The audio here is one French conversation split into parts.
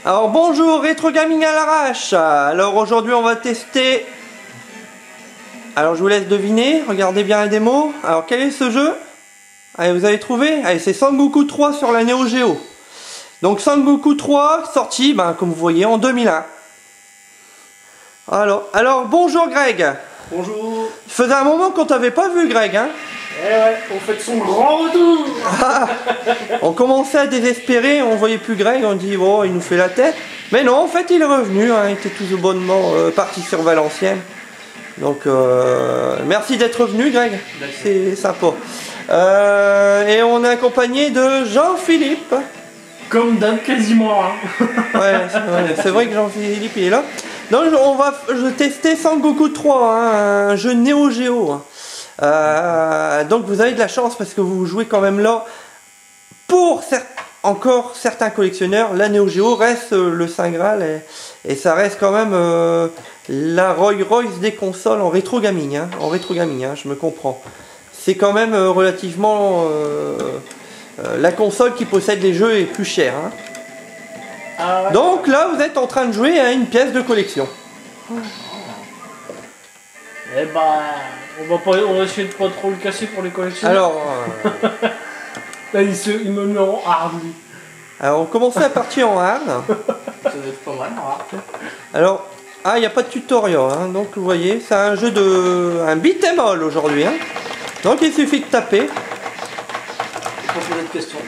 Alors bonjour, Rétro Gaming à l'arrache. Alors aujourd'hui on va tester. Alors je vous laisse deviner, regardez bien la démo. Alors quel est ce jeu? Allez, vous avez trouvé? Allez, c'est Sangoku 3 sur la Neo Geo. Donc Sangoku 3 sorti, comme vous voyez, en 2001. Alors bonjour Greg. Bonjour. Il faisait un moment qu'on t'avait pas vu Greg, hein? Eh ouais, on fait son grand retour. On commençait à désespérer, on voyait plus Greg, on dit bon il nous fait la tête. Mais non, en fait il est revenu, hein, il était tout bonnement parti sur Valenciennes. Donc merci d'être revenu Greg, c'est sympa. Et on est accompagné de Jean-Philippe. Comme d'hab quasiment. Hein. Ouais, c'est vrai que Jean-Philippe il est là. Donc je tester Sangoku 3, hein, un jeu Neo Geo. Hein. Donc vous avez de la chance parce que vous jouez quand même là. Pour encore certains collectionneurs, la Neo Geo reste le Saint Graal et ça reste quand même la Rolls Royce des consoles en rétro gaming. Hein, je me comprends. C'est quand même relativement la console qui possède les jeux est plus chère. Hein. Ah ouais. Donc là vous êtes en train de jouer à une pièce de collection. Eh bah, on va essayer de pas trop le casser pour les collectionneurs. Alors, là, il me met en hard. on commençait à partir en hard. Ça doit être pas mal en hard. Alors, il n'y a pas de tutoriel, hein, donc vous voyez, c'est un jeu un beat'em all aujourd'hui. Hein. Donc il suffit de taper. Pas poser de questions.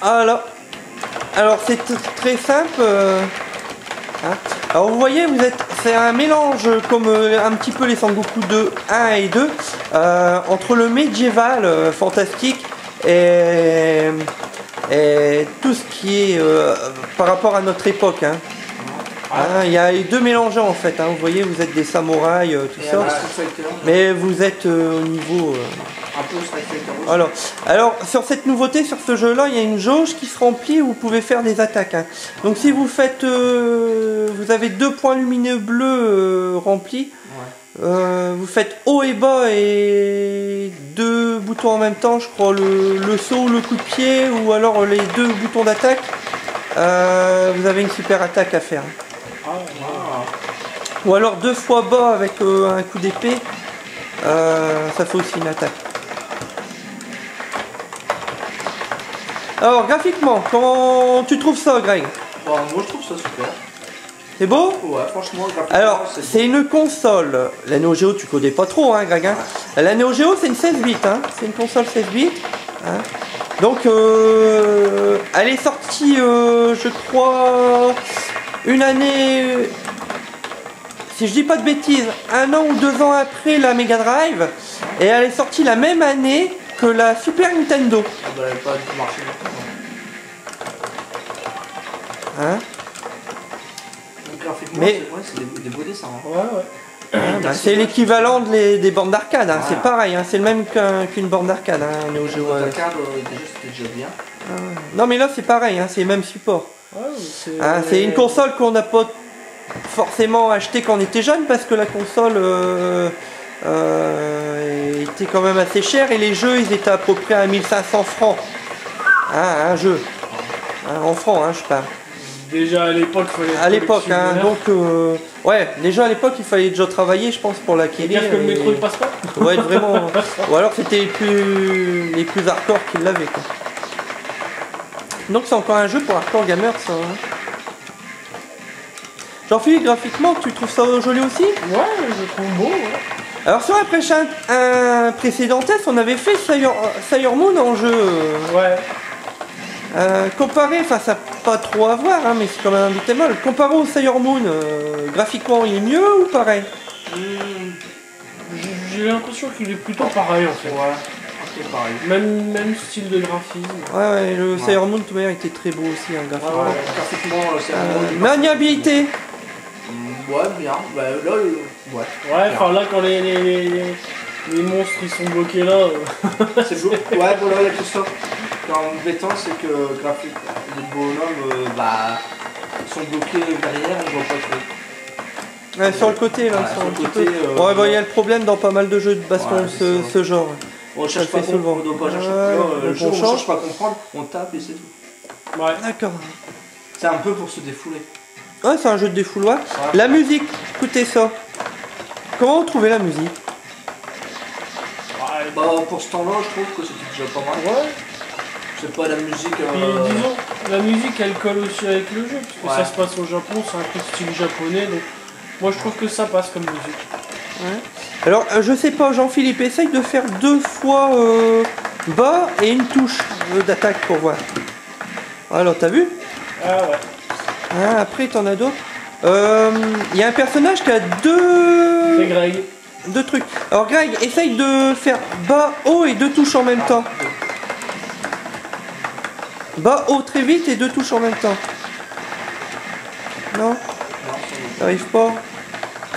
Alors c'est très simple. Hein. Alors vous voyez, c'est un mélange comme un petit peu les Sangoku 2, 1 et 2, entre le médiéval fantastique et tout ce qui est par rapport à notre époque. Hein. Il y a les deux mélangés en fait. Hein. Vous voyez, vous êtes des samouraïs, tout ça, mais vous êtes au niveau. Un peu Street Fighter. Alors sur cette nouveauté, sur ce jeu-là, il y a une jauge qui se remplit où vous pouvez faire des attaques. Hein. Donc si vous faites, vous avez 2 points lumineux bleus remplis. Ouais. Vous faites haut et bas et 2 boutons en même temps, je crois, le saut, le coup de pied ou alors les 2 boutons d'attaque. Vous avez une super attaque à faire. Ou alors 2 fois bas avec un coup d'épée, ça fait aussi une attaque. Alors graphiquement, comment tu trouves ça Greg? Moi je trouve ça super. C'est beau? Ouais, franchement, graphiquement. Alors c'est une console, la Neo Geo tu connais pas trop hein Greg hein. La Neo Geo c'est une 16 bits, hein. C'est une console 16 bits. Hein. Donc elle est sortie je crois une année, si je dis pas de bêtises, 1 an ou 2 ans après la Mega Drive, et elle est sortie la même année que la Super Nintendo. Ah bah elle n'a pas du tout marché. Hein? Donc graphiquement, mais c'est des beaux dessins. Hein. Ouais. C'est l'équivalent des bornes d'arcade, hein. C'est pareil, hein. C'est le même qu'une borne d'arcade. Hein, Neo Geo. L'arcade, c'était déjà bien. Non mais là c'est pareil, hein. C'est le même support. C'est une console qu'on n'a pas forcément acheté quand on était jeune parce que la console était quand même assez chère et les jeux ils étaient à peu près à 1500 francs. Hein, un jeu. Hein, en francs, hein, je parle. Déjà à l'époque, il fallait. À l'époque, hein, donc ouais, déjà à l'époque il fallait déjà travailler, je pense, pour l'acquérir. Dire que le métro il passe pas. Ouais, vraiment. Ou alors c'était les plus hardcore qui l'avaient. Donc c'est encore un jeu pour hardcore gamers, ça. Hein. Jean-Philippe, graphiquement, tu trouves ça joli aussi? Ouais, je trouve beau. Ouais. Alors sur un précédent test, on avait fait Sailor Moon en jeu. Ouais. Comparé, enfin ça n'a pas trop à voir, hein, mais c'est quand même un beat'em all. Comparé au Sailor Moon, graphiquement il est mieux ou pareil? J'ai l'impression qu'il est plutôt pareil en fait. Ouais. Pareil. Même style de graphisme. Ouais, le Sailor Moon tout d'ailleurs était très beau aussi, hein, graphiquement. Graphiquement, maniabilité. Ouais, bien. Bah, là, ouais. Ouais, enfin là, quand les monstres ils sont bloqués là. C'est beau. Ouais, voilà, il y a tout ça. L'embêtant, c'est que graphiquement, les bonhommes, sont bloqués derrière, on voit pas trop. Ouais, sur le côté là, sur le côté. Ouais, il y a le problème dans pas mal de jeux de baston ce genre. On cherche pas souvent. On doit pas chercher. On cherche pas à comprendre, on tape et c'est tout. Ouais. D'accord. C'est un peu pour se défouler. Ouais, c'est un jeu de défouloir. La musique, écoutez ça. Comment vous trouvez la musique? Bah, pour ce temps-là, je trouve que c'était déjà pas mal. Ouais. C'est pas la musique. Et disons, la musique elle colle aussi avec le jeu, parce que ça se passe au Japon, c'est un peu style japonais, donc moi je trouve que ça passe comme musique. Ouais. Alors, je sais pas, Jean-Philippe, essaye de faire 2 fois bas et une touche d'attaque pour voir. Alors, t'as vu? Ah ouais. Ah, après, t'en as d'autres. Il y a un personnage qui a 2... C'est Greg. 2 trucs. Alors, Greg, essaye de faire bas, haut et 2 touches en même temps. Bas, haut très vite et 2 touches en même temps. Non? T'arrives pas?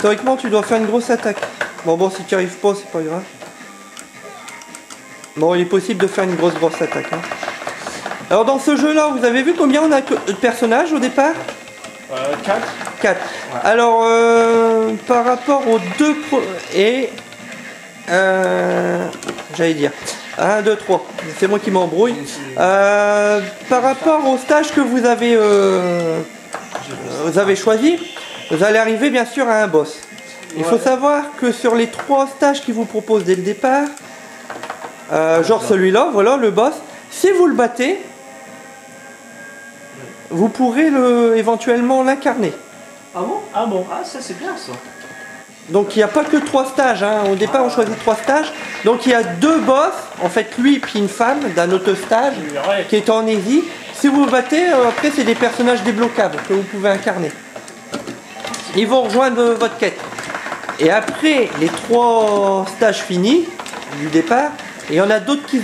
Théoriquement, tu dois faire une grosse attaque. Bon, si tu n'y arrives pas, c'est pas grave. Bon, il est possible de faire une grosse attaque. Hein. Alors, dans ce jeu-là, vous avez vu combien on a de personnages au départ? 4. 4. Ouais. Alors, par rapport aux 2... Et... j'allais dire... 1, 2, 3. C'est moi qui m'embrouille. Par rapport au stage que vous avez choisi, vous allez arriver bien sûr à un boss. Il faut savoir que sur les 3 stages qu'ils vous proposent dès le départ, genre celui-là, voilà le boss, si vous le battez, vous pourrez éventuellement l'incarner. Ah bon? Ah bon? Ah, ça c'est bien ça. Donc il n'y a pas que 3 stages, hein. Au départ on choisit 3 stages. Donc il y a 2 boss, en fait lui puis une femme d'un autre stage qui est en easy. Si vous vous battez, après c'est des personnages débloquables que vous pouvez incarner. Ils vont rejoindre votre quête. Et après les 3 stages finis du départ, il y en a d'autres qui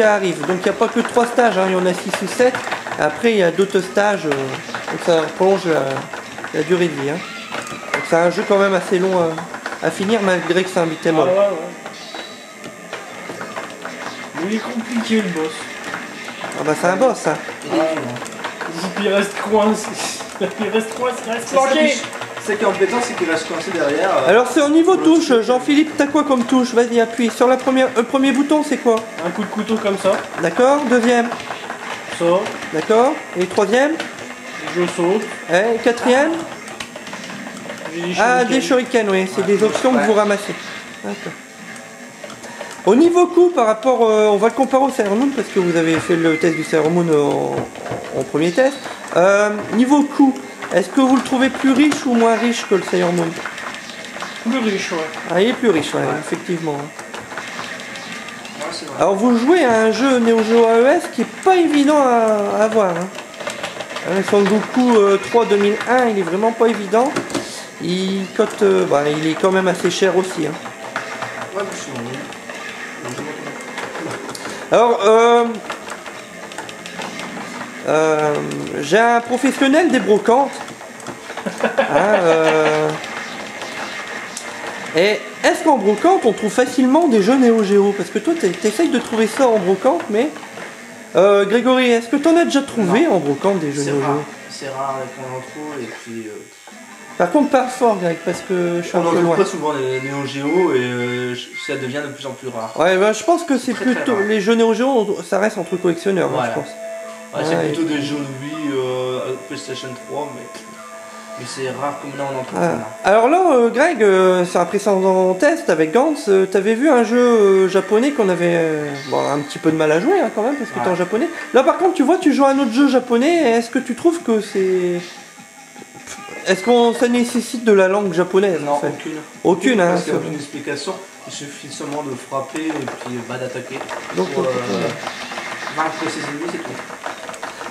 arrivent. Donc il n'y a pas que 3 stages, hein. Il y en a 6 ou 7. Après il y a d'autres stages, donc ça prolonge la durée de vie. Hein. C'est un jeu quand même assez long à finir malgré que c'est un beat'em up. Ouais. Mais il est compliqué le boss. Ah bah c'est un boss ça. Il reste coincé. Il reste planqué. C'est qui est embêtant, c'est qu'il reste coincé derrière. Alors c'est au niveau touche, Jean-Philippe, t'as quoi comme touche? Vas-y appuie. Sur la première, premier bouton c'est quoi? Un coup de couteau comme ça. D'accord, deuxième. Ça. D'accord. Et troisième? Je saute. Et quatrième? Des shurikens, oui, c'est des options que vous ramassez. D'accord. Au niveau coup, par rapport, on va le comparer au Sailor Moon parce que vous avez fait le test du Sailor Moon en premier test. Niveau coup, est-ce que vous le trouvez plus riche ou moins riche que le Sailor Moon? Plus riche, ouais. Ah, il est plus riche, ouais. Effectivement. Ouais, c'est vrai. Alors vous jouez à un jeu Neo Geo AES qui est pas évident à avoir. Hein. Son Goku 3 2001, il est vraiment pas évident. Il cote, il est quand même assez cher aussi. Hein. Ouais, alors, j'ai un professionnel des brocantes. Et est-ce qu'en brocante, on trouve facilement des jeux Neo Geo? Parce que toi, t'essayes de trouver ça en brocante, mais... Grégory, est-ce que t'en as déjà trouvé en brocante des jeux Neo Geo? C'est rare qu'on en trouve, et puis... Par contre, pas fort, Greg, parce que je suis un peu loin. On trouve pas souvent les Neo Geo et ça devient de plus en plus rare. Ouais, je pense que c'est plutôt... Les jeux Neo Geo, ça reste entre collectionneurs, ouais. Je pense. Ouais, c'est plutôt des jeux de Wii, PlayStation 3, mais c'est rare comme là on en trouve. Alors là, Greg, sur un précédent test avec Gantz, t'avais vu un jeu japonais qu'on avait un petit peu de mal à jouer hein, quand même, parce que t'es en japonais. Là par contre, tu vois, tu joues à un autre jeu japonais, est-ce que tu trouves que c'est... Est-ce que ça nécessite de la langue japonaise? Non, en fait aucune, hein, parce qu'il n'y a aucune explication, il suffit seulement de frapper et puis d'attaquer. Donc, vaincre ses ennemis, c'est tout.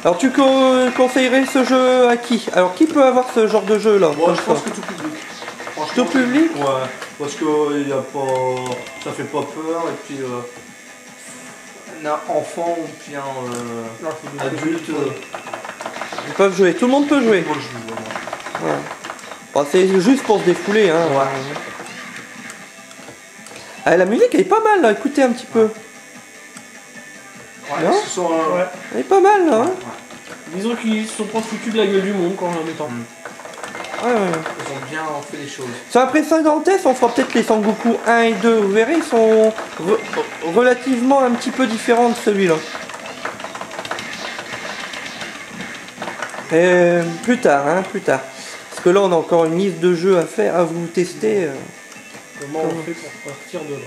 Alors tu conseillerais ce jeu à qui? Alors qui peut avoir ce genre de jeu là? Moi je pense que tout public. Tout public? Ouais, parce que ça fait pas peur et puis un enfant ou bien adulte. Ils peuvent jouer, tout le monde peut jouer. Moi je joue vraiment. Ouais. Bon, c'est juste pour se défouler hein. Ouais. Ah, la musique elle est pas mal là, écoutez un petit peu. Ouais, elle est pas mal là. Hein. Disons qu'ils se sont pas foutus de la gueule du monde quand en mettant. Ouais. Ils ont bien fait les choses. Sur un précédent test, on fera peut-être les Sangoku 1 et 2, vous verrez, ils sont relativement un petit peu différents de celui-là. Et plus tard, hein, plus tard. Parce que là, on a encore une liste de jeux à faire, à vous tester. Comment on fait pour partir de là?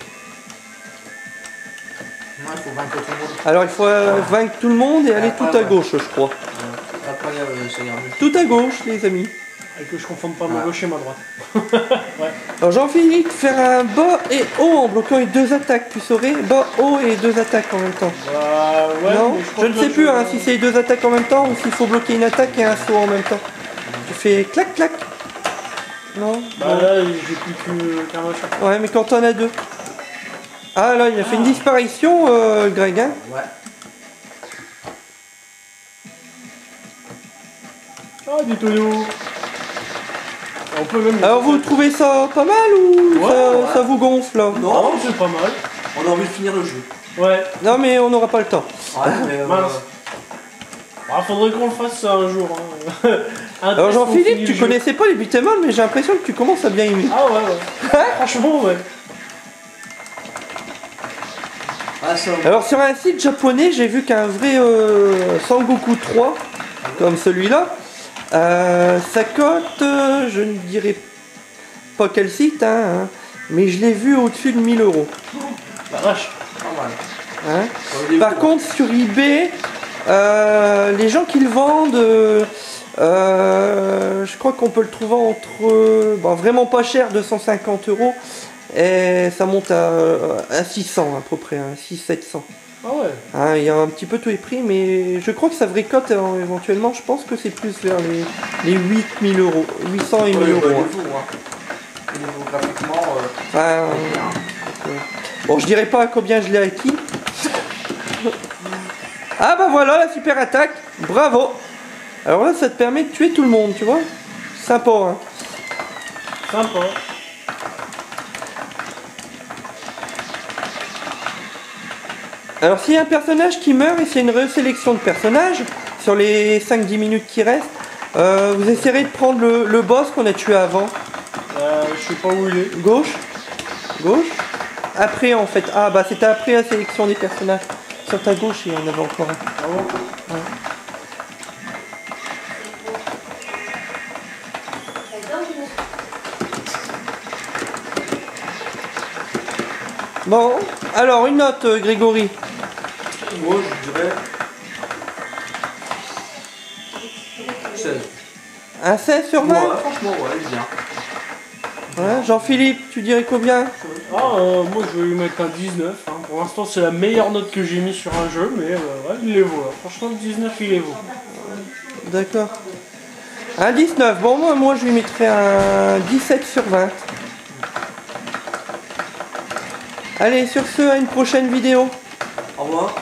Non, il faut vaincre tout le monde. Alors, il faut vaincre tout le monde et aller tout à gauche, je crois. Après, ça ira mieux. Tout à gauche, les amis. Et que je confonde pas ma gauche et ma droite. Ouais. Alors, Jean-Philippe, faire un bas et haut en bloquant les deux attaques. Tu saurais, bas, haut et deux attaques en même temps. Bah, ouais, non, je je ne sais plus hein, si c'est les deux attaques en même temps ou s'il faut bloquer une attaque et un saut en même temps. Tu fais clac clac. Non. Bah non. Là, j'ai plus qu'un machin. Ouais, mais quand t'en as deux. Ah là, il a fait une disparition, Greg. Hein. Ouais. Ah, des tonneaux. On peut même. Alors vous trouvez ça pas mal ou ça vous gonfle là? Non, c'est pas mal. On a envie de finir le jeu. Ouais. Non mais on n'aura pas le temps. Ouais, mais mince. Ah, faudrait qu'on le fasse ça un jour. Hein. Alors Jean-Philippe, tu connaissais pas les beat'em all, mais j'ai l'impression que tu commences à bien aimer. Ah ouais. Franchement, ouais. Alors sur un site japonais, j'ai vu qu'un vrai Sangoku 3, comme celui-là, ça cote, je ne dirais pas quel site, hein, mais je l'ai vu au-dessus de 1000 €. La vache. Pas mal. Hein. Par contre sur eBay, les gens qui le vendent, je crois qu'on peut le trouver entre, vraiment pas cher, 250 €, et ça monte à 600 à peu près, 600-700. Ah ouais. Hein, il y a un petit peu tous les prix, mais je crois que ça récolte éventuellement, je pense que c'est plus vers les 8000 €, 800 et 1000 €. Graphiquement, bon, je dirais pas combien je l'ai acquis. Ah bah voilà la super attaque, bravo. Alors là, ça te permet de tuer tout le monde, tu vois. Sympa, hein. Sympa. Alors s'il y a un personnage qui meurt et c'est une resélection de personnages, sur les 5-10 minutes qui restent, vous essayerez de prendre le boss qu'on a tué avant. Je sais pas où il est. Gauche. Gauche. Après en fait. Ah bah c'était après la sélection des personnages. Sur ta gauche il y en avait encore un. Ah bon? Ouais. Bon, alors une note Grégory. Moi je dirais 16. Un 16 sur 20? Ouais, franchement, ouais, bien. Ouais, Jean-Philippe, tu dirais combien? Moi je vais lui mettre un 19. Hein. Pour l'instant c'est la meilleure note que j'ai mis sur un jeu, mais ouais, il les vaut. Hein. Franchement le 19 il les vaut. D'accord. Un 19. Bon moi je lui mettrais un 17 sur 20. Allez, sur ce, à une prochaine vidéo. Au revoir.